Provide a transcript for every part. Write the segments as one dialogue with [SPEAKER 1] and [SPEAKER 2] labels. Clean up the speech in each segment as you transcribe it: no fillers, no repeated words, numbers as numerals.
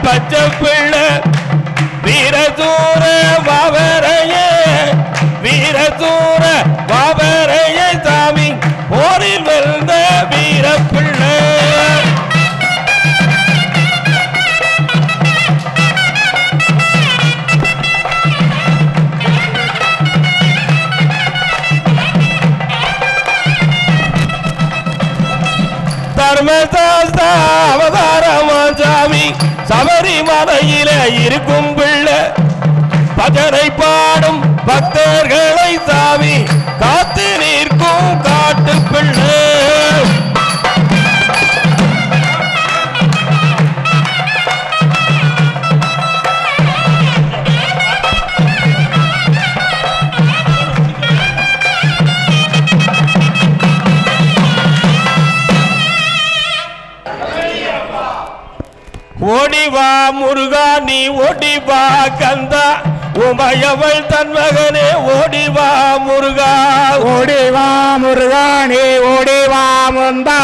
[SPEAKER 1] பச்சை பிள்ளை வீரதூர வாவரையே வீரதூர வாவரையே சாமி போரில் வெல்ந்த வீரப்பிள்ளை தர்மசாஸ்தா அவதாரமா சாமி சபரிமலையில இருக்கும் பிள்ளை பஜனை பாடும் பக்தர்களை சாமி காத்து நிற்கும் காட்டு பிள்ளை ஓடிவா முருகா நீ ஓடிவா கந்தா உமையவள் தன் மகனே ஓடிவா முருகா
[SPEAKER 2] ஓடிவா முருகா நீ ஓடிவா முந்தா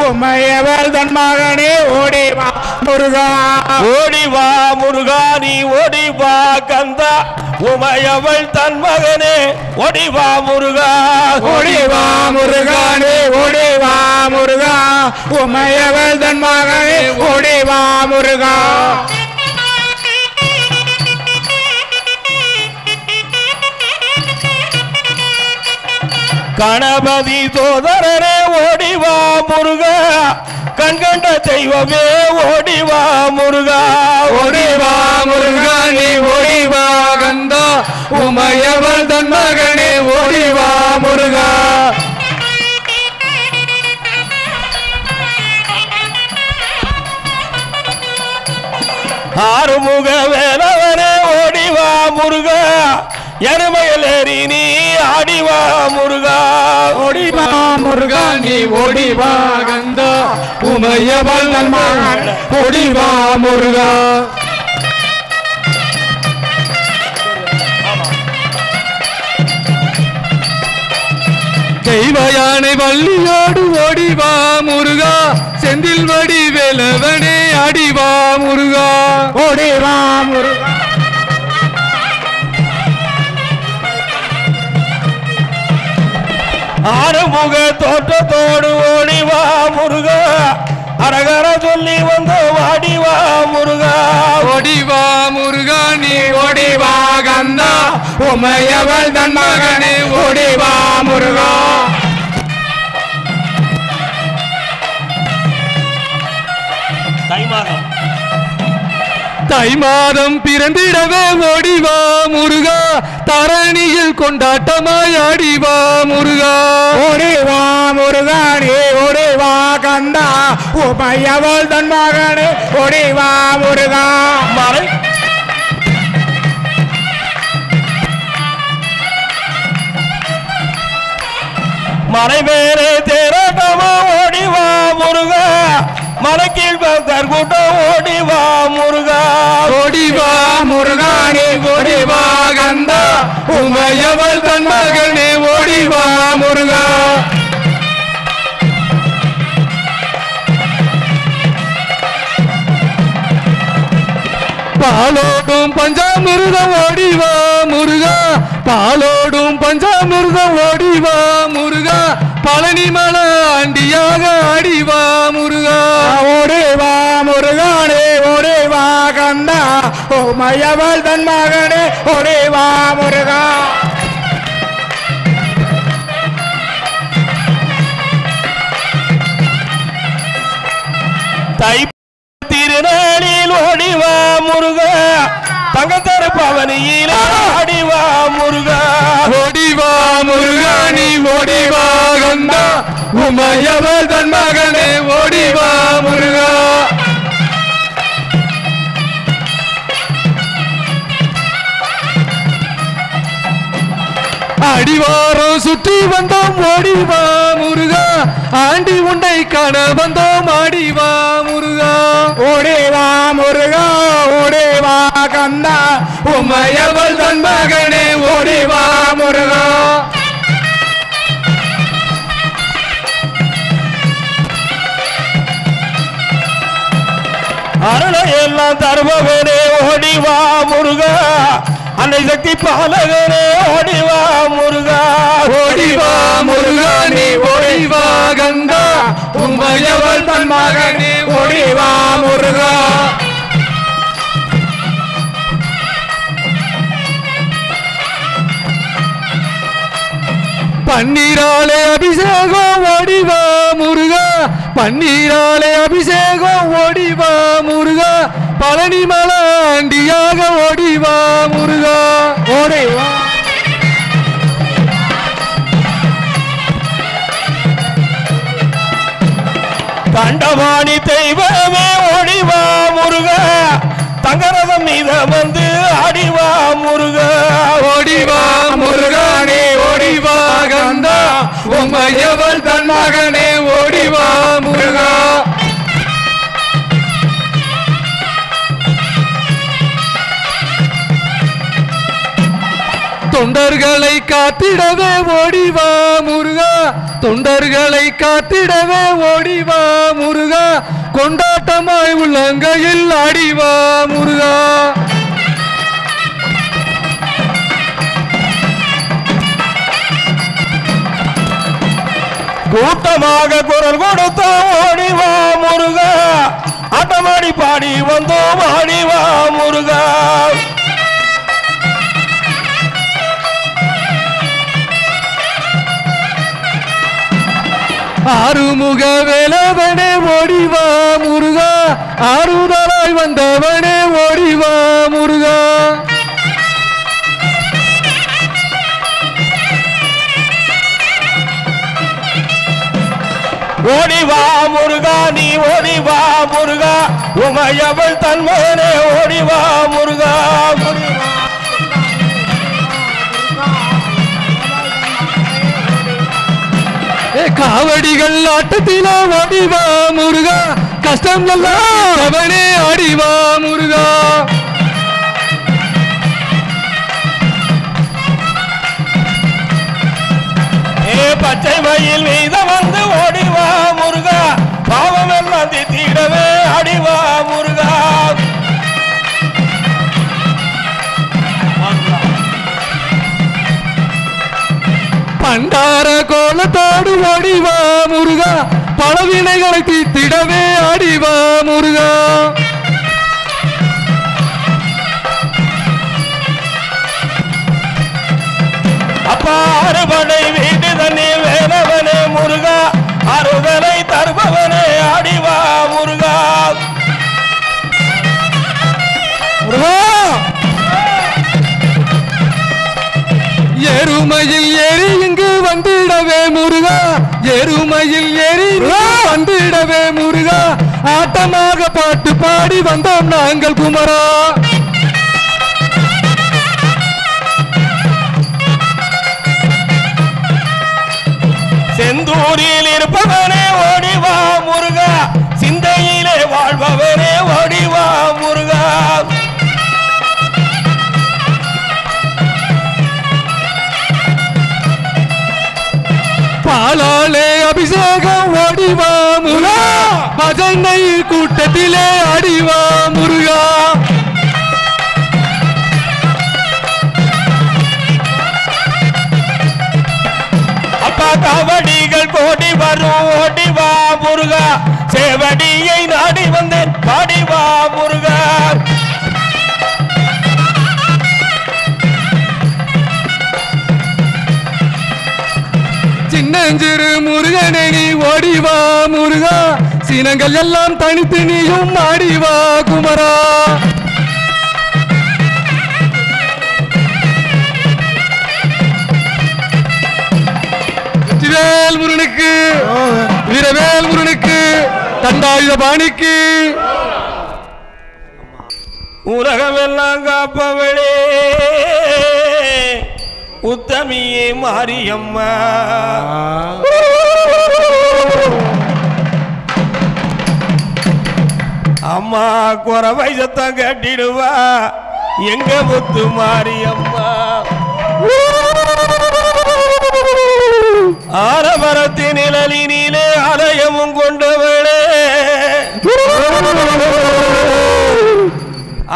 [SPEAKER 2] உமையவள் தன் மகனே ஓடிவா முருகா
[SPEAKER 1] ஓடிவா முருகா நீ ஓடிவா கந்தா உமையவள் தன் மகனே ஓடிவா முருகா
[SPEAKER 2] ஓடிவா முருகா நீ ஓடிவா முருகா உமையவள் தன் மகனே ஓடிவா முருகா
[SPEAKER 1] கணபதி சோதரனே ஓடிவா முருகா கண்கண்ட தெய்வமே ஓடிவா முருகா
[SPEAKER 2] ஓடிவா முருகா நீ ஓடிவா கந்தா உமையவள் தன் மகனே ஓடிவா முருகா
[SPEAKER 1] ஆறுமுக வேலவனே ஓடிவா முருகா எருமையிலேறி நீ ஆடிவா முருகா
[SPEAKER 2] ஓடிவா முருகா நீ ஓடிவா கந்தா உமையவள் தன் மகனே ஓடிவா முருகா தெய்வ யானை வள்ளியோடு ஓடிவா முருகா செந்தில் வடி வேலவனே ஆடிவா முருகா ஓடிவா முருகா
[SPEAKER 1] ஆறுமுக தோற்றத்தோடு ஓடிவா முருகா அரகர சொல்லி வந்து வாடிவா முருகா
[SPEAKER 2] ஓடிவா முருகா நீ ஓடிவா கந்தா உமையவள் தன் மகனே ஓடிவா முருகா தை மாதம் பிறந்திடவே ஓடிவா முருகா தரணியில் கொண்டாட்டமாய் ஆடிவா முருகா ஓடிவா முருகா நீ ஓடிவா கந்தா உமையவள் தன் மகனே ஓடிவா முருகா
[SPEAKER 1] மலை மேலே தேரோட்டமா ஓடிவா முருகா மலைக்கீழ் பக்தர் கூட்டம் ஓடிவா முருகா
[SPEAKER 2] ஓடிவா முருகா நீ ஓடிவா கந்தா உமையவள் தன் மகனே ஓடிவா முருகா பாலோடும் பஞ்சாமிர்தம் ஓடிவா முருகா பாலோடும் பஞ்சாமிர்தம் ஓடிவா முருகா பழனி மலை ஆண்டியாக ஆடிவா முருகா ஓடிவா முருகானே ஓடிவா கந்தா உமையவள் தன் மகனே ஓடிவா முருகா
[SPEAKER 1] தை திருநாளில் ஓடிவா முருகா தங்கத்தரு பவனியில் ஆடிவா முருகா
[SPEAKER 2] ஓடிவா முருகா நீ ஓடிவா கந்தா உமையவள் தன் மகனே ஓடிவா முருகா அடிவாரம் சுற்றி வந்தோம் ஓடிவா முருகா ஆண்டி உண்டை காண வந்தோம் ஆடிவா முருகா ஓடிவா முருகா ஓடிவா கந்தா உமையவள் தன் மகனே ஓடிவா முருகா
[SPEAKER 1] அருளையெல்லாம் எல்லாம் தருபவனே ஓடிவா முருகா அன்னை சக்தி பாலகனே ஓடிவா முருகா
[SPEAKER 2] ஓடிவா முருகா நீ ஓடிவா கந்தா உம்மையவள் தன் மகனே ஓடிவா முருகா பன்னீராலே அபிஷேகம் ஓடிவா முருகா பன்னீராலே அபிஷேகம் ஓடிவா முருகா பழனி மலாண்டியாக ஓடிவா முருகா ஓடிவா
[SPEAKER 1] கண்டவாணி தெய்வமே ஓடிவா முருகா தங்கரதம் மீத வந்து ஆடிவா முருகா
[SPEAKER 2] ஓடிவா முருகா நீ ஓடிவா கந்தா உம்மையவள் தன் மகனே ஓடிவா முருகா தொண்டர்களை காத்திடவே ஓடிவா முருகா தொண்டர்களை காத்திடவே ஓடிவா முருகா கொண்டாட்டமாய் உள்ளங்கையில் ஆடிவா முருகா
[SPEAKER 1] கூட்டமாக குரல் கொடுத்த ஓடிவா முருகா ஆட்டமாடி பாடி வந்தோம் ஆடிவா முருகா
[SPEAKER 2] ஆறுமுக வேலவனே ஓடிவா முருகா ஆறுதலாய் வந்தவனே ஓடிவா முருகா
[SPEAKER 1] ஓடிவா முருகா நீ ஓடிவா முருகா உமையவள் தன் மகனே ஓடிவா முருகா
[SPEAKER 2] காவடிகள் ஆட்டத்தில ஓடிவா முருகா கஷ்டம் எல்லாம் அவனே ஆடிவா முருகா
[SPEAKER 1] பச்சை மயில் மீத வந்து ஓடிவா முருகா பாவம் எல்லாம் தீத்திடவே ஆடிவா முருகா
[SPEAKER 2] பண்டார கோலத்தோடு ஓடிவா முருகா பலவினைகளை தீத்திடவே ஆடிவா முருகா
[SPEAKER 1] அப்பா அறுபடை வீட்டு தண்ணி வேலவனே முருகா அறுதலை தருபவனே ஆடிவா முருகா
[SPEAKER 2] எருமையில் ஏறி இங்கு வந்திடவே முருகா எருமையில் ஏறி வந்திடவே முருகா ஆட்டமாக பாட்டு பாடி வந்தோம் நாங்கள் குமரா
[SPEAKER 1] செந்தூரில் இருப்பவனே ஓடிவா முருகா சிந்தையிலே வாழ்பவனே ஓடிவா முருகா
[SPEAKER 2] பாலாலே அபிஷேகம் ஓடிவா முருகா பஜனை கூட்டத்திலே ஆடிவா முருகா
[SPEAKER 1] அப்பா காவடிகள் கோடி வரும் ஓடிவா முருகா சேவடியை நாடி வந்தேன் பாடிவா முருகா
[SPEAKER 2] சின்னஞ்சிறு முருகனை நீ ஓடிவா முருகா சினங்கள் எல்லாம் தனித்து நீயும் ஆடிவா குமரா வேல் முருகனுக்கு வீரவேல் முருகனுக்கு தண்டாயுத பாணிக்கு
[SPEAKER 1] உலகமெல்லாம் காப்பவளே உத்தமியே மாரியம்மா அம்மா குறவை சத்தம் கட்டிடுவா எங்க முத்து மாரியம்மா ஆரமரத்தின் நிழலினிலே ஆலயமும் கொண்டவளே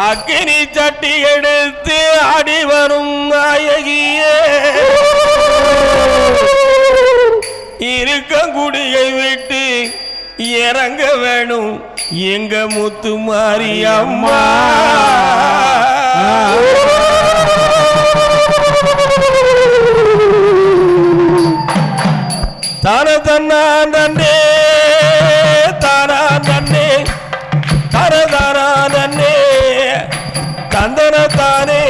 [SPEAKER 1] அக்கினி சட்டி எடுத்து ஆடி வரும் நாயகியே இருக்க குடியை விட்டு இறங்க வேணும் எங்க முத்து மாரியம்மா தான தன்னா நன்னே தானா நன்னே தரதானா நன்னே தந்தன தானே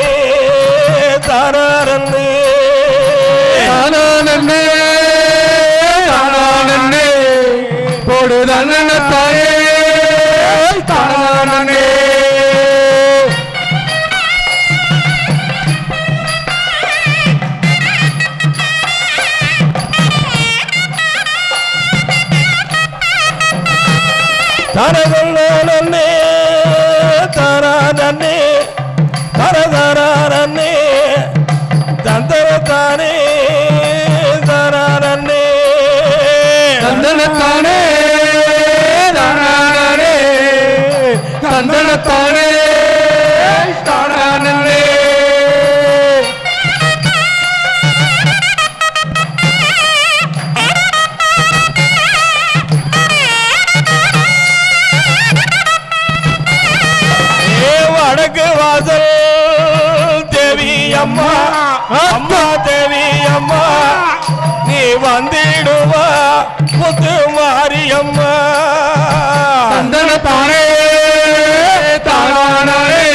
[SPEAKER 1] தானா நன்னே
[SPEAKER 2] தானா நன்னே தானா நன்னே போடு தன்னன தானே தானா நன்னே
[SPEAKER 1] தரதன்னே தரானே தரதரானே தந்தரத்தானே தரானே
[SPEAKER 2] தந்தனத்தானே தானே தந்தனத்தானே தானே
[SPEAKER 1] வடக்கு வாசல் தேவி அம்மா அம்மா தேவி அம்மா நீ வந்திடுவா முத்து மாரியம்மா
[SPEAKER 2] தந்தனத்தானே தானே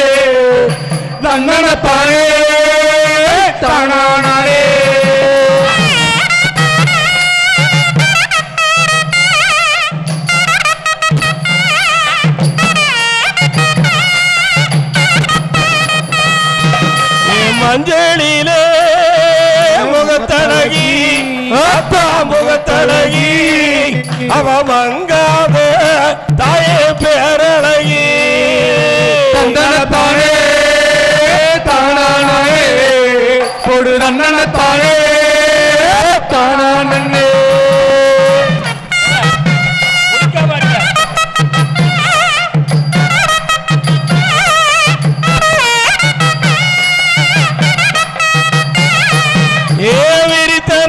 [SPEAKER 2] தந்தனத்தானே தானே
[SPEAKER 1] மஞ்சளிலே முகத்தழகி அப்பா முகத்தழகி அவ மங்காத தாயே பேரழகி
[SPEAKER 2] தந்தனத்தானே தானே பொடு தந்தனத்தானே தானே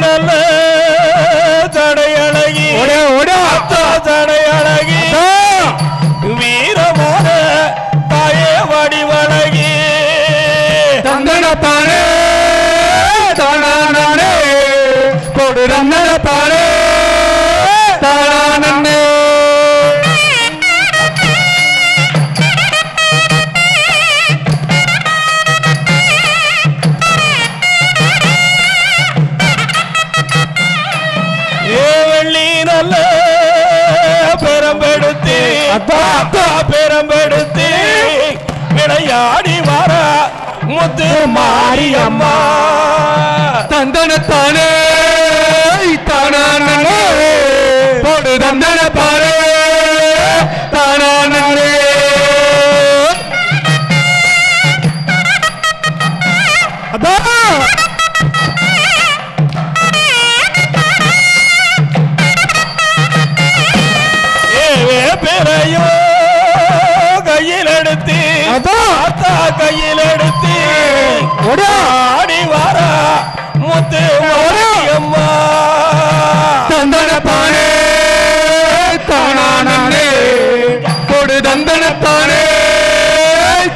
[SPEAKER 1] நல்ல தடையழகி அத்தா தடையழகி வீரமான தாயே வடிவழகி
[SPEAKER 2] தந்தனத்தானே தானே கொடு தந்தனத்தானே தானே
[SPEAKER 1] நல்ல பெரம்பெடுத்து அத்தா பெரம்பெடுத்து விளையாடி வர முத்து மாரியம்மா
[SPEAKER 2] தந்தனத்தானே தானே போடு தந்தனத்தானே தானே அதான்
[SPEAKER 1] பேரையோ கையில் எடுத்து அத்தா கையில் எடுத்து ஆடி வர முத்து மாரியம்மா
[SPEAKER 2] தந்தனத்தானே தானே கொடு தந்தனத்தானே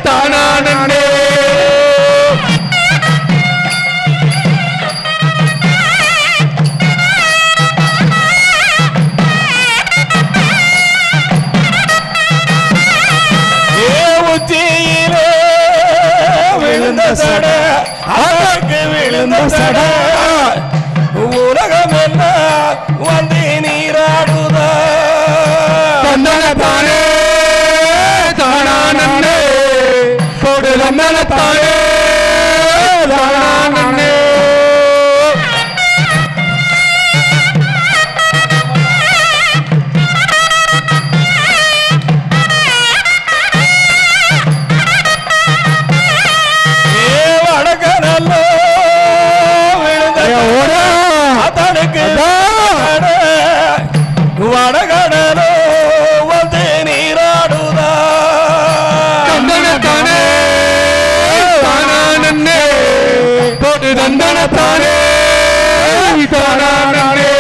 [SPEAKER 2] தானே
[SPEAKER 1] உச்சியிலே விழுந்த சட அதற்கு விழுந்த சட உலகம் என்ன வந்து நீராடுதா
[SPEAKER 2] தந்தனத்தானே தானே கொடு தந்தனத்தானே தானே
[SPEAKER 1] விழுந்த அதனுக்கு
[SPEAKER 2] தந்தனத்தானே தானே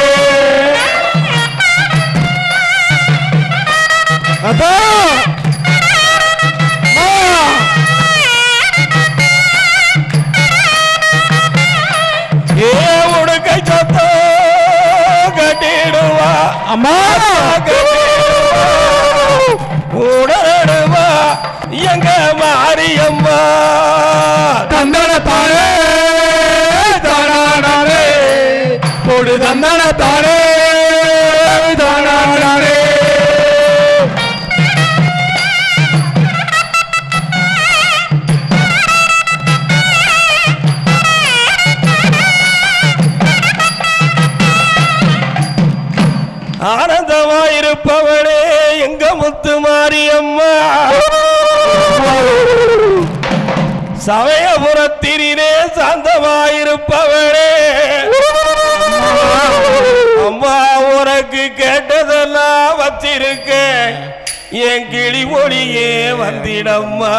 [SPEAKER 2] அதான்
[SPEAKER 1] ஏ உடுக்கை சொத்தோ கட்டிடுவா
[SPEAKER 2] அம்மா
[SPEAKER 1] உடனடுவா எங்க மாரியம்மா
[SPEAKER 2] தந்தனத்தானே தானே போடு தந்தனத்தானே தானே
[SPEAKER 1] ஆனந்தமாயிருப்பவளே எங்க முத்து மாரியம்மா சமயபுரத்திலே சாந்தமாயிருப்பவளே அம்மா உனக்கு கேட்டதெல்லாம் வச்சிருக்க என் கிளி மொழியே வந்திடம்மா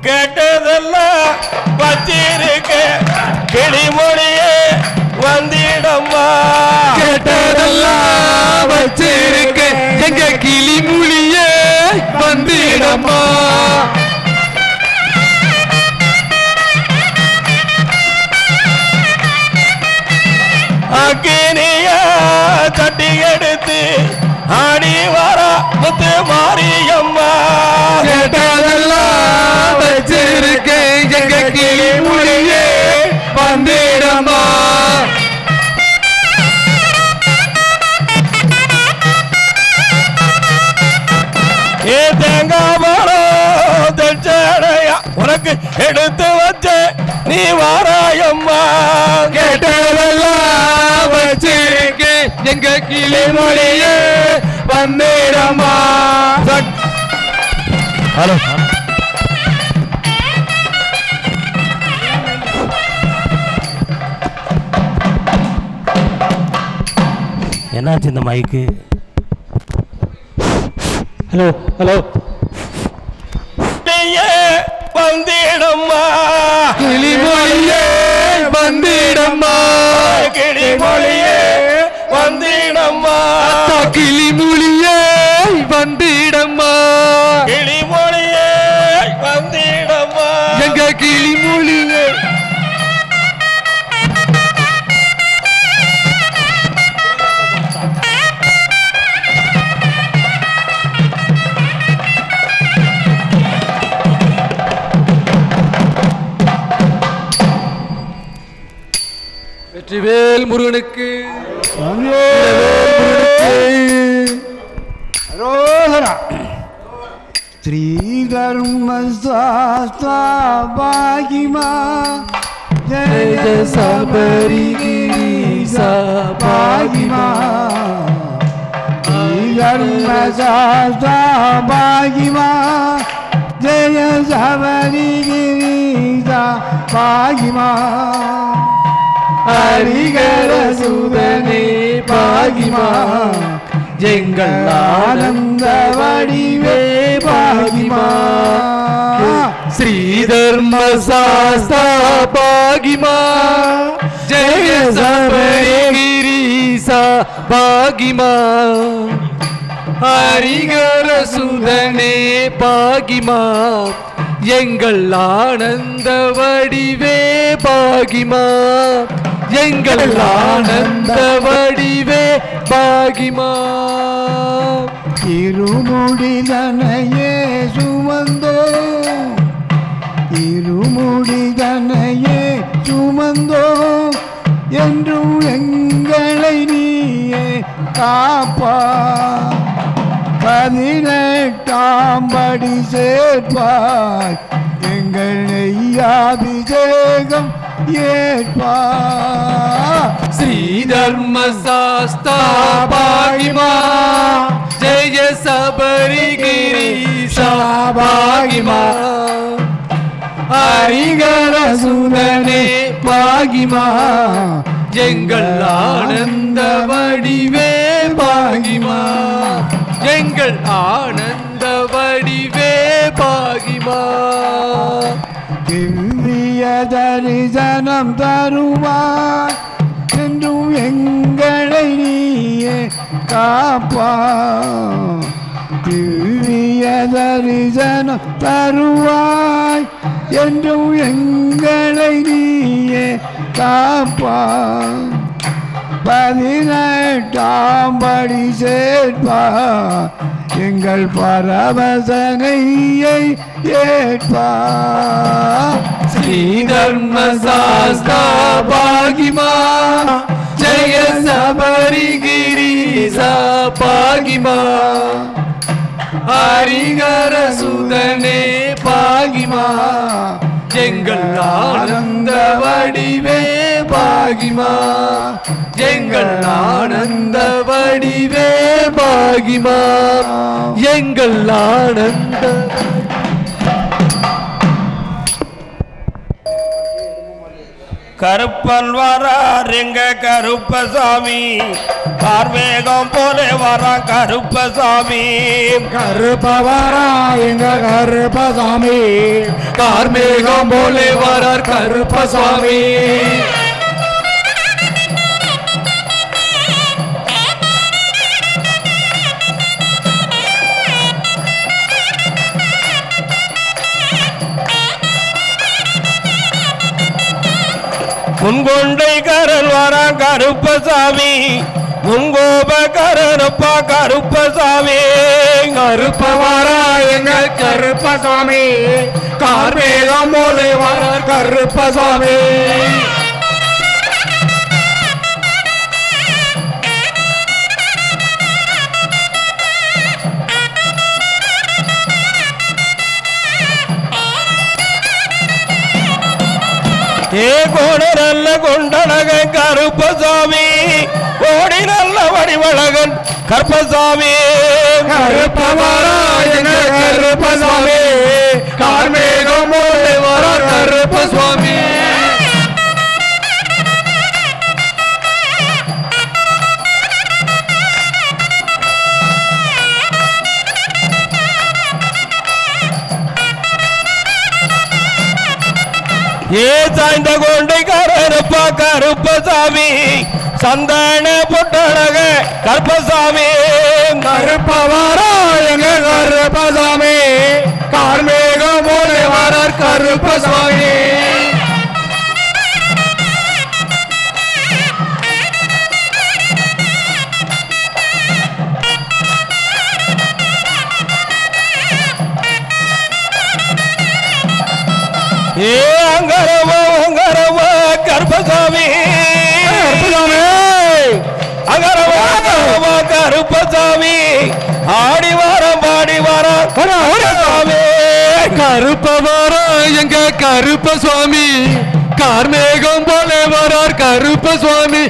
[SPEAKER 1] கேட்டதெல்லாம் வச்சிருக்க கிளிமொழியே வந்திடம்மா
[SPEAKER 2] கேட்டதெல்லாம் வச்சிருக்க எங்க கிளிமொழியே வந்திடம்மா
[SPEAKER 1] அக்கினியா தட்டி எடுத்து ஆடி வர முத்து மாரியம்மா
[SPEAKER 2] கேட்டதெல்லாம் வச்சிருக்க எங்க கிளிமொழியே வந்திடம்மா
[SPEAKER 1] ஏ தேங்காய் மரம் தெச்சடையா உனக்கு எடுத்து வச்ச நீ வாராயம்மா
[SPEAKER 2] கேட்டதெல்லாம் வச்சிருக்க எங்க கிளிமொழியே வந்திடம்மா
[SPEAKER 1] ஹலோ என்னாச்சு இந்த மைக்கு
[SPEAKER 2] ஹலோ ஹலோ
[SPEAKER 1] வந்திடம்மா
[SPEAKER 2] கிளிமொழியே வந்திடம்மா
[SPEAKER 1] கிளிமொழியே வந்திடம்மா
[SPEAKER 2] கிளிமொழியே வந்திடம்மா
[SPEAKER 1] கிளிமொழியே வந்திடம்மா
[SPEAKER 2] எங்க கிளிமொழியே வெற்றிவேல் முருகனுக்கு
[SPEAKER 3] ஸ்ரீதர்மசாஸ்தா பாகிமா ஜெய
[SPEAKER 2] சபரி கிரீசா
[SPEAKER 3] பாகிமா ஸ்ரீதர்மசாஸ்தா பாகிமா ஜெய சபரி கிரீசா பாகிமா
[SPEAKER 2] ஹரிகர சுதனே பாகிமா எங்கள் ஆனந்த வடிவே பாகிமா ஸ்ரீதர்ம சாஸ்தா பாகிமா ஜெய சபரிகிரீசா பாகிமா ஹரிகர சுதனே பாகிமா எங்கள் ஆனந்த வடிவே பாகிமா எங்கள் ஆனந்த வடிவே பாகிமா
[SPEAKER 3] இருமுடிதனையே சுமந்தோ இருமுடிதனையே சுமந்தோ என்றும் எங்களை நீயே காப்பா 18ஆம் படி சேர்ப்பாய் எங்கள் நெய்யாபிஷேகம் ஏற்பா
[SPEAKER 2] ஸ்ரீதர்ம சாஸ்தா பாகிமா ஜெய சபரிகிரீசா பாகிமா ஹரிகர சுதனே பாகிமா எங்கள் ஆனந்த வடிவே பாகிமா எங்கள் ஆனந்த வடிவே பாகிமா
[SPEAKER 3] திவ்ய தரிசனம் தருவாய் என்றும் எங்களை நீயே காப்பா திவ்ய தரிசனம் தருவாய் என்றும் எங்களை நீயே காப்பா 18ஆம் படி சேர்ப்பா எங்கள் பரவசனையை ஏற்பா
[SPEAKER 2] ஸ்ரீ தர்ம சாஸ்தா பாகிமா ஜெய சபரி கிரீசா பாகிமா ஹரிகர சுதனே பாகிமா எங்கள் ஆனந்த வடிவே பாகிமா எங்கள் ஆனந்த வடிவே பாகிமா எங்கள் ஆனந்த
[SPEAKER 1] கருப்பன் வரார் எங்க கருப்பசாமி கார்மேகம் போல வரா கருப்பசாமி
[SPEAKER 3] கருப்பவரா எங்க கருப்பசாமி
[SPEAKER 2] கார்மேகம் போலே வரார் கருப்பசாமி
[SPEAKER 1] முன்கொண்டை கரல் வரா கருப்பசாமி முங்கோப கரனப்பா கருப்பசாமி
[SPEAKER 2] கருப்பவரா எங்க கருப்பசாமி கார்மேகம் போலே வரார் கருப்பசாமி
[SPEAKER 1] ஏ கோடி நல்ல கொண்டழகன் கருப்பசாமி கோடி நல்ல வடிவழகன் கருப்பசாமி
[SPEAKER 2] கருப்பவரா எங்க கருப்பசாமி கார்மேகம் போலே வரார் கருப்பசாமி
[SPEAKER 1] ஏ சாய்ந்த கொண்டை கரனப்பா கருப்பசாமி சந்தன பொட்டழக கருப்பசாமி
[SPEAKER 2] கருப்பவரா எங்க கருப்பசாமி கார்மேகம் போலே வரார் கருப்பசாமி
[SPEAKER 1] ஏ அங்கரவா அங்கரவா கருப்பசாமி அங்கரவா அங்கரவா கருப்பசாமி ஆடி வாரம் பாடி வாரம் கருப்பசாமி
[SPEAKER 2] கருப்பவரா எங்க கருப்பசாமி கார்மேகம் போலே வரார் கருப்பசாமி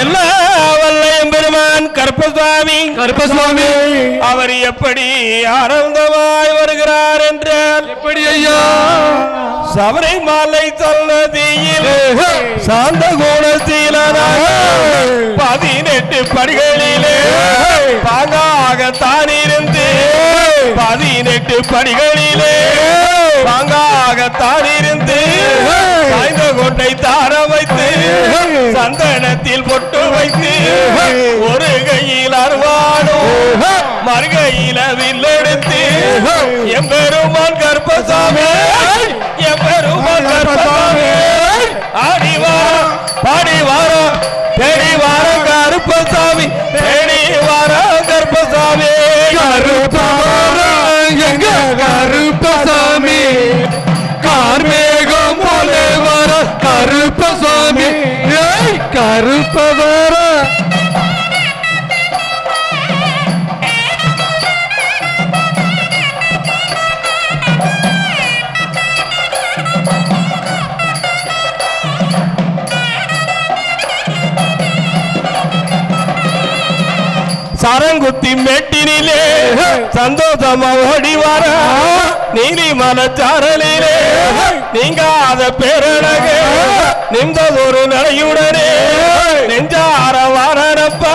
[SPEAKER 1] எல்லா வல்லையும் பெருமான் கருப்பசாமி
[SPEAKER 2] கருப்பசாமி
[SPEAKER 1] அவர் எப்படி ஆனந்தமாய் வருகிறார் என்றால்
[SPEAKER 2] எப்படி ஐயா
[SPEAKER 1] சபரை மாலை சன்னதியில் சாந்த குணசீலனாக 18 படிகளிலே பாங்காகத்தான் இருந்து 18 படிகளிலே பாங்காகத்தான் இருந்து சாய்ந்த கொண்டை தார வைத்து சந்தனத்தில் பொட்டு வைத்து ஒரு கையில் அருவாடும் மறுகையில வில்லெடுத்து எம்பெருமான் கருப்பசாமி எம்பெருமான் கருப்பசாமி ஆடி வாரம் பாடி வாரம் தேடி வாரம் கருப்பசாமி தேடி வாரம் கருப்பசாமி
[SPEAKER 2] கருப்பவரா எங்க கருப்பசாமி கார்மேகம் போலே வரார் கருப்பசாமி கருப்பவரா
[SPEAKER 1] சரங்குத்தி மெட்டினிலே சந்தோஷமா ஓடி வர நீலிமலச்சாரலிலே நீங்காத பேரழகு நின்றதொரு நடையுடனே நெஞ்சார வாரணப்பா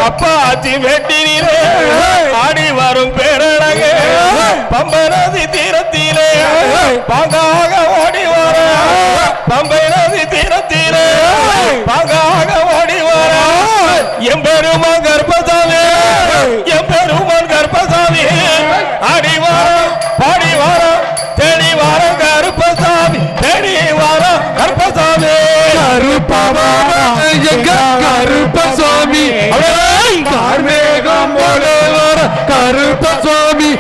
[SPEAKER 1] அப்பாச்சி வெட்டினிலே ஆடி வரும் பேரழகு பம்பை நதி தீரத்திலே பாங்காக ஓடி வர பம்பை நதி தீரத்திலே பாங்காக ஓடி வர எம்பெருமான் கர்ப்பசாமி எம்பெருமான் கர்ப்பசாமி ஆடி வர பாடி வர தேடி வர கருப்பசாமி தேடி வர கருப்பசாமி
[SPEAKER 2] எங்க கருப்பசாமி கார்மேகம் போல வர கருப்பசாமி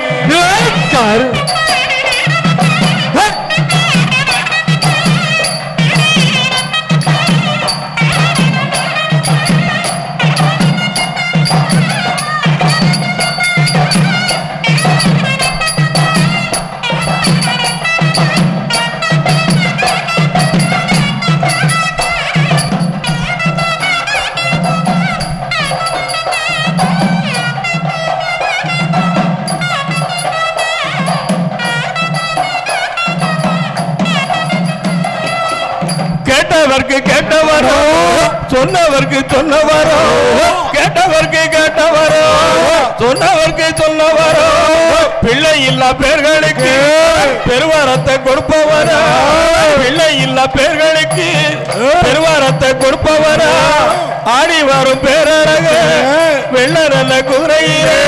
[SPEAKER 1] கேட்டவர்க்கு கேட்டவரோ சொன்னவர்க்கு சொன்னவரோ கேட்டவர்க்கு கேட்டவரோ சொன்னவர்க்கு சொன்னவரோ பிள்ளை இல்லா பேர்களுக்கு பெருவரத்தை கொடுப்பவரா பிள்ளை இல்லா பேர்களுக்கு பெருவரத்தை கொடுப்பவரா ஆடி வரும் பேரழகு வெள்ளரல்ல குதிரையிலே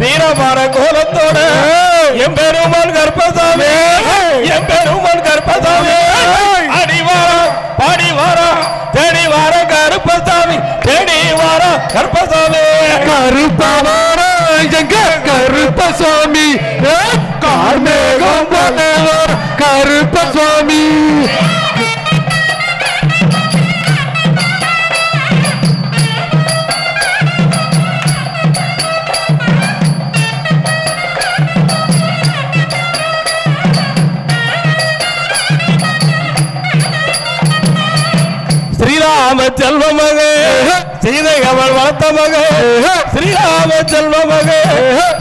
[SPEAKER 1] வீரமார கோலத்தோட எம்பெருமான் கர்ப்பசாமி எம்பெருமான் கர்ப்பசாமி ஆடி வாரா பாடி வாரா தேடி வார கருப்பசாமி தேடி வார கருப்பசாமி
[SPEAKER 2] கருப்பவார எங்க கருப்பசாமி கார்மேகம் போல வர கருப்பசாமி
[SPEAKER 1] ஸ்ரீராம செல்வ மகே சீதை அவள் வளர்த்த மகே ஸ்ரீராம செல்வ மகே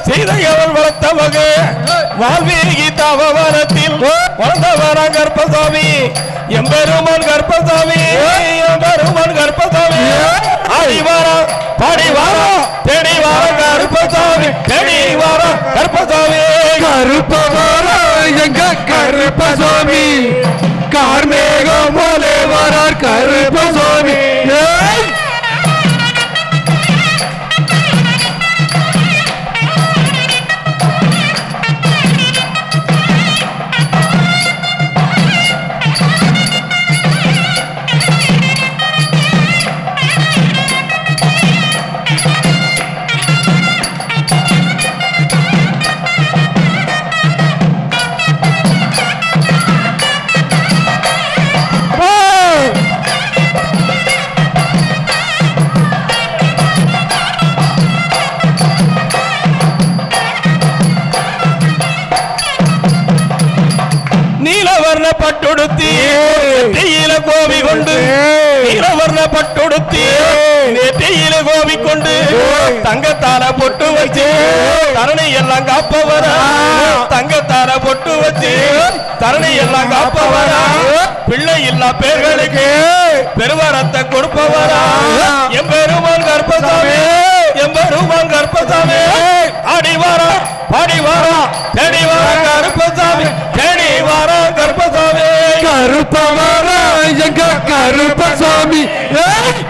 [SPEAKER 1] சீதை அவள் வளர்த்த மகே வால்மீகி தவவனத்தில் வளர்ந்தவர கர்ப்பசாமி எம்பெருமான் கர்ப்பசாமி எம்பெருமான் கர்ப்பசாமி ஆடி வாரா பாடி வாரா தேடி வார கருப்பசாமி தேடி வார கருப்பசாமி
[SPEAKER 2] கருப்பவார எங்க கருப்பசாமி கார்மேகம் போல வரார் கருப்பசாமி
[SPEAKER 1] நீலவர்ண பட்டுடுத்தி நெற்றியில கோவி கொண்டு நீலவர்ண பட்டுடுத்தி நெற்றியில கோவி கொண்டு தங்கத்தால பொட்டு வச்சு தரணி எல்லாம் காப்பவரா தங்கத்தால பொட்டு வச்சு தரணி எல்லாம் காப்பவரா பிள்ளை இல்லா பேர்களுக்கு பெருவரத்தை கொடுப்பவரா எம்பெருமான் கர்ப்பசாமி எம்பெருமான் கர்ப்பசாமி ஆடி வாரா பாடி வாரா தேடி வாரா கருப்பசாமி தேடி வாரா கருப்பசாமி
[SPEAKER 2] கருப்பவார எங்க கருப்பசாமி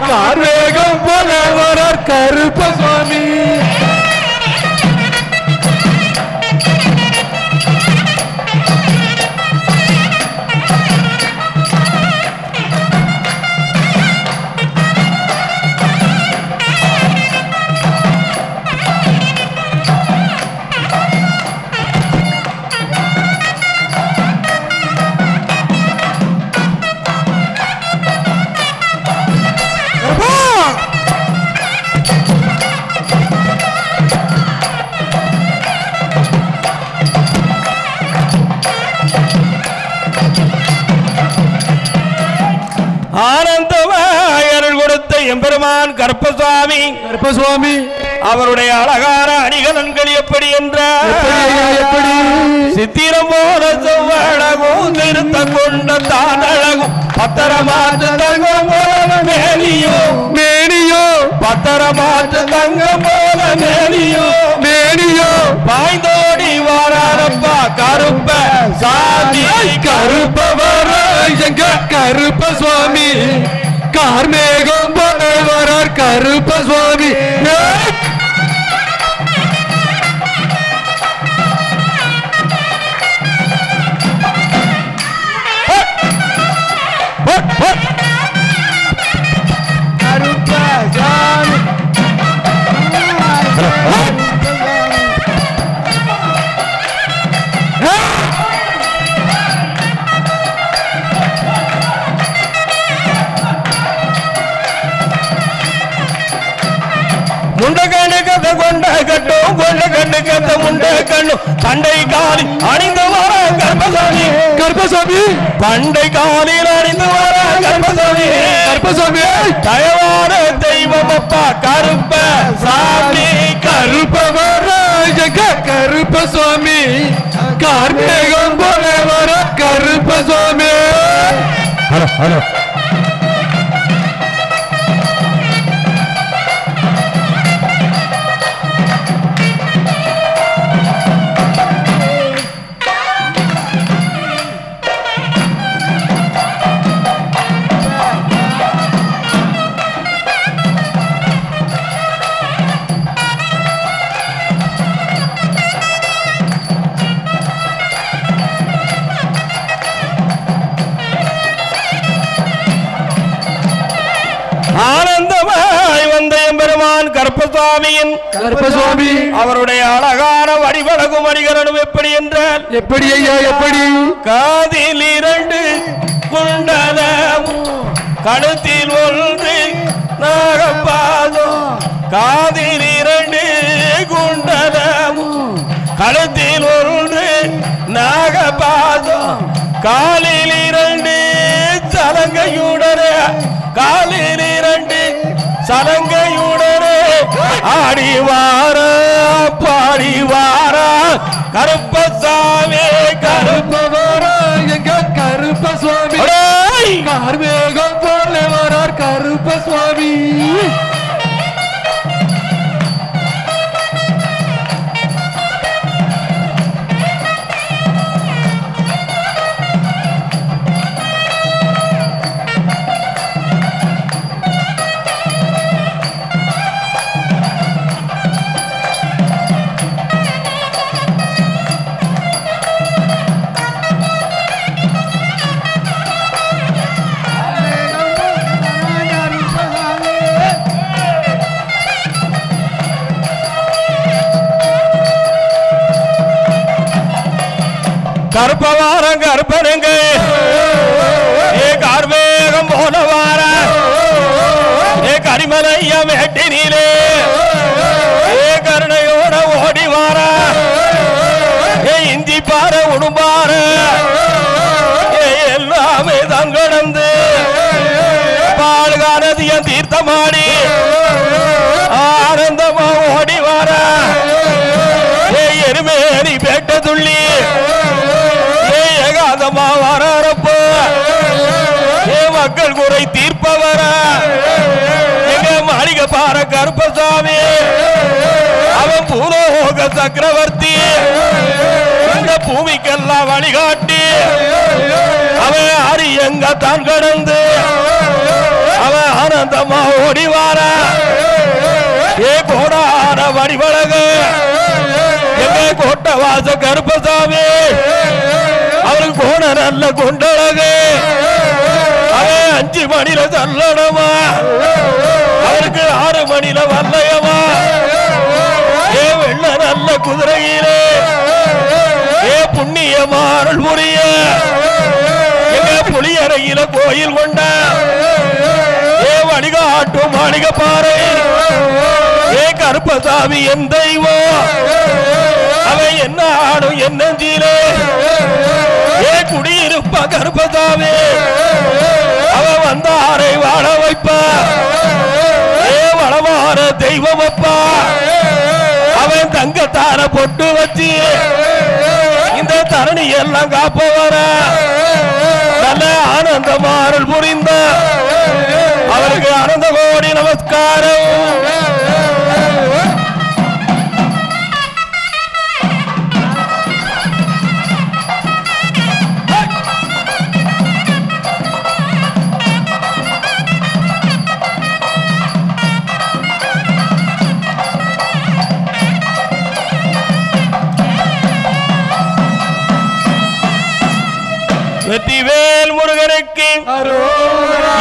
[SPEAKER 2] கார்மேகம் போல வரார் கருப்பசாமி
[SPEAKER 1] ஆனந்தமாய் அருள் கொடுத்த எம்பெருமான் கர்ப்பசுவாமி
[SPEAKER 2] கருப்பசுவாமி
[SPEAKER 1] அவருடைய அழகான அணிகலன்கள் எப்படி என்றார்
[SPEAKER 2] எப்படி
[SPEAKER 1] தங்கம் போல செவ்வழகும் திருத்த கொண்ட தானழகும் பத்திரமாற்று தங்கம் போல மேனியோ
[SPEAKER 2] மேனியோ
[SPEAKER 1] பத்திரமாற்று தங்கம் போல மேனியோ
[SPEAKER 2] மேனியோ
[SPEAKER 1] பாய்ந்தோடி வாராரப்பா கருப்ப சாமி
[SPEAKER 2] கருப்பவர எங்க கருப்ப சுவாமி கார்மேகம் போல வரார் கருப்ப சுவாமி
[SPEAKER 1] முண்டகண்டு கதை கொண்ட கட்டும் கொண்ட கண்டு கத்த முண்ட கண்ணும் பண்டை காலில் அணிந்து வர கர்ப்பசாமி
[SPEAKER 2] கருப்பசாமி
[SPEAKER 1] பண்டை காலில் அணிந்து வர கர்ப்பசாமி
[SPEAKER 2] கருப்பசாமி
[SPEAKER 1] தயவான தெய்வம் அப்பா கருப்ப சாமி
[SPEAKER 2] கருப்பவர எங்க கருப்ப சுவாமி கார்மேகம் போல வர கருப்ப சுவாமி ஹலோ ஹலோ
[SPEAKER 1] ஆனந்தமாய் வந்த எம்பெருமான் கருப்பசாமியின்
[SPEAKER 2] கருப்பசாமி
[SPEAKER 1] அவருடைய அழகான வடிவழகும் அடிகரணும் எப்படி என்றால்
[SPEAKER 2] எப்படி ஐயா எப்படி
[SPEAKER 1] காதில் 2 குண்டலமும் கழுத்தில் 1 நாகப்பாதம் காதில் 2 குண்டலமும் கழுத்தில் 1 நாகப்பாதம் காலில் 2 சலங்கையுடனே காலில் 2 சலங்கையுடனே ஆடிவார பாடிவார கருப்பசாமி
[SPEAKER 2] கருப்பவர எங்க கருப்ப சுவாமி கார்மேகம் போல வரார் கருப்ப சுவாமி
[SPEAKER 1] கருப்பவாரம் கருப்பனுங்க ஏ கார்மேகம் போல வார ஏ கரிமலைய மேட்டினிலே ஏ கருணையோட ஓடி வார ஏ இஞ்சி பாற உடும்பார ஏ எல்லாமே தான் கடந்து பால்கார நதியம் தீர்த்தமாடி ஆனந்தமா ஓடி வார ஏ எருமேரி பேட்ட துள்ளி ஏகாதமா வரப்போ ஏ மக்கள் குறை தீர்ப்பவர எங்க மாளிகை பார கருப்பசாமி அவன் பூலோக சக்கரவர்த்தி இந்த பூமிக்கெல்லாம் வழிகாட்டி அவன் அரியங்க தான் கடந்து அவன் ஆனந்தமா ஓடிவார ஏ கோடான வடிவழக எங்க கோட்டவாச கருப்பசாமி அவருக்கு கோண நல்ல கொண்டழகு அவன் 5 மணில சல்லடமா அவருக்கு 6 மணில வல்லையமா ஏ வெள்ள நல்ல குதிரையிலே ஏ புண்ணியமாறல் புரிய எங்க புளியறையில கோயில் கொண்ட ஏ வடிகாட்டும் மாளிகை பாறை ஏ கருப்பசாமி என் தெய்வம் அவன் என்ன ஆடும் என் நெஞ்சிலே ஏ குடியிருப்ப கருப்பசாமி அவன் வந்தாரை வாழ வைப்ப ஏ வளமாற தெய்வம் அப்பா அவன் தங்கத்தார பொட்டு வச்சு இந்த தரணி எல்லாம் காப்பவர நல்ல ஆனந்தமாறல் புரிந்த அவருக்கு ஆனந்த கோடி நமஸ்காரம். வெற்றிவேல் முருகனுக்கு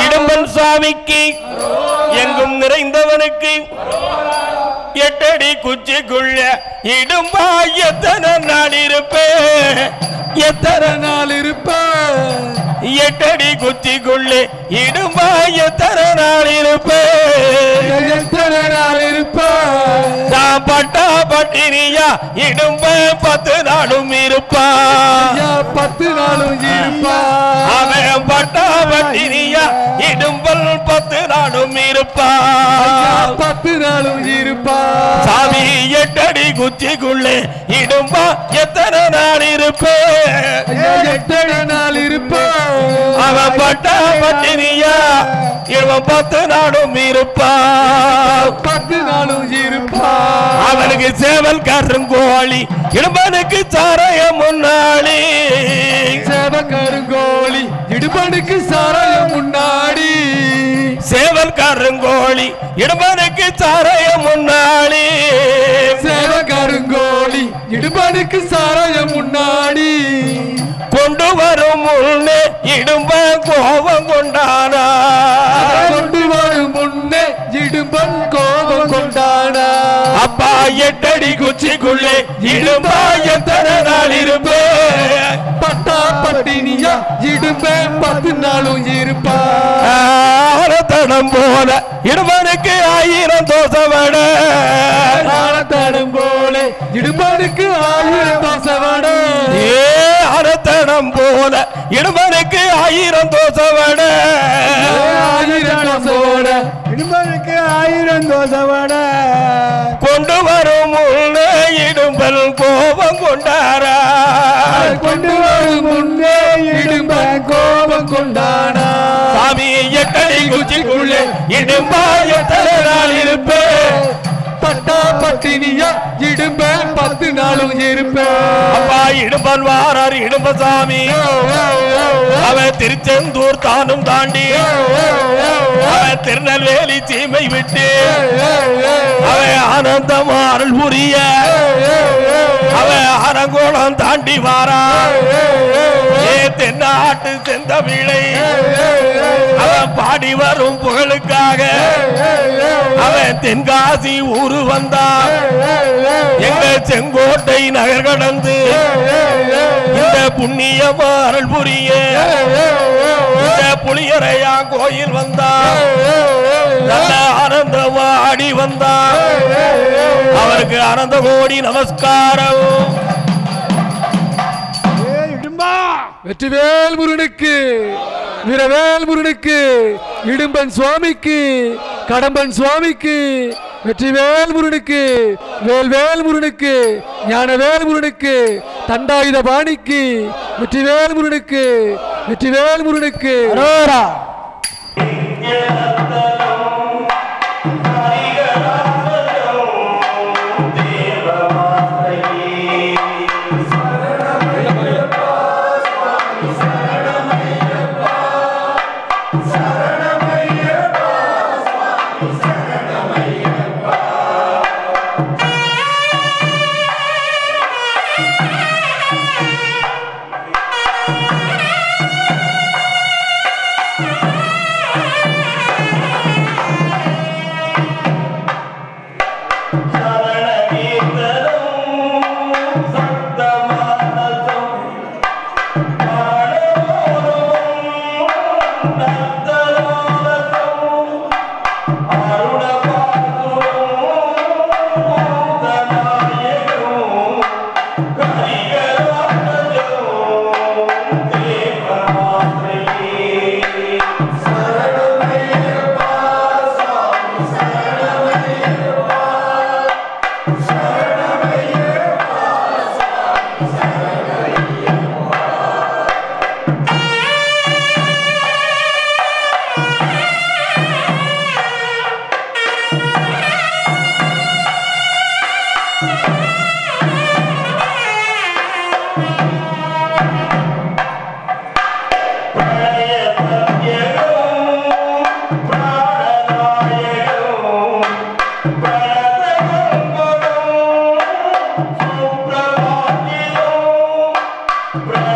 [SPEAKER 1] இடும்பன் சாமிக்கு எங்கும் நிறைந்தவனுக்கு எட்டடி குச்சிக்குள்ள இடும்பா எத்தனை நாள் இருப்பேன் எத்தனை நாள் இருப்பேன் எட்டடி குச்சிக்குள்ளே இடும்பா எத்தனை நாள் இருப்பேன் எத்தனை நாள் இருப்பேன் நான் பட்டா பட்டினியா இடும்ப 10 நாளும் இருப்பா 10 நாளும் இருப்பா அவன் பட்டா பட்டினியா இடும்பல் 10 நாளும் இருப்பா 10 நாளும் இருப்பா சாமி எட்டடி குச்சிக்குள்ளே இடும்பா எத்தனை நாள் இருப்பேன் எத்தனை நாள் இருப்பேன் அவன் பட்டா பட்டினியா இவன் 10 நாளும் இருப்பா 10 நாளும் இருப்பா அவனுக்கு சேவல் கருங்கோழி இடும்பனுக்கு சாராய முன்னாடி சேவல் கருங்கோழி இடும்பனுக்கு சாராய முன்னாடி சேவல் கருங்கோழி இடும்பனுக்கு சாராய முன்னாடி சேவல் கருங்கோழி இடும்பனுக்கு சாராய முன்னாடி கொண்டு வரும் முன்னே இடும்ப கோபம் கொண்டானா கொண்டு வரும் முன்னே இடும்பன் கோபம் கொண்டானா அப்பா எட்டடி குச்சிக்குள்ளே இடும்பா எத்தனை நாள் இருப்பேன் பட்டா பட்டினியா இடும்பேன் 10 நாளும் இருப்பா தடம் போல இடும்பனுக்கு 1000 தோசை வட தடம் போல இடும்பனுக்கு 1000 தோசை வட அரத்தடம் போல இடும்பனுக்கு 1000 தோசை வட 1000 தோசை வட இடும்பனுக்கு 1000 தோசை வட கொண்டு வரும் முன்னே இடும்பல் கோபம் கொண்டாரா கொண்டு வரும் முன்னே இடும்பல் கோபம் கொண்டானா சாமி எட்டடி குச்சிக்குள்ளே இடும்பா எத்தனை நாள் இருப்பேன் பட்டா பட்டினியா இடும்பேன் 10 நாளும் இருப்பேன் அப்பா இடும்பன் வாரார் இடும்பசாமி அவன் திருச்செந்தூர் தானும் தாண்டி அவன் திருநெல்வேலி சீமை விட்டு அவன் ஆனந்தமாறல் புரிய அவன் அரங்கோளம் தாண்டி வாரா தென்னாட்டு செந்தமிழை அவன் பாடி வரும் புகழுக்காக அவன் தென்காசி ஊரு வந்தான் எங்க செங்கோட்டை நகர் கடந்து இந்த புண்ணியமாறல் புரிய இந்த புளியரையா கோயில் வந்தான் நல்ல ஆனந்தமாடி வந்தான் அவருக்கு ஆனந்த கோடி நமஸ்காரம்.
[SPEAKER 2] வெற்றிவேல் முருகனுக்கு வீரவேல் முருகனுக்கு இடும்பன் சுவாமிக்கு கடம்பன் சுவாமிக்கு வெற்றிவேல் முருகனுக்கு வேல்வேல் முருகனுக்கு ஞானவேல் முருகனுக்கு தண்டாயுத பாணிக்கு வெற்றிவேல் முருகனுக்கு வெற்றிவேல் முருகனுக்கு
[SPEAKER 1] Santa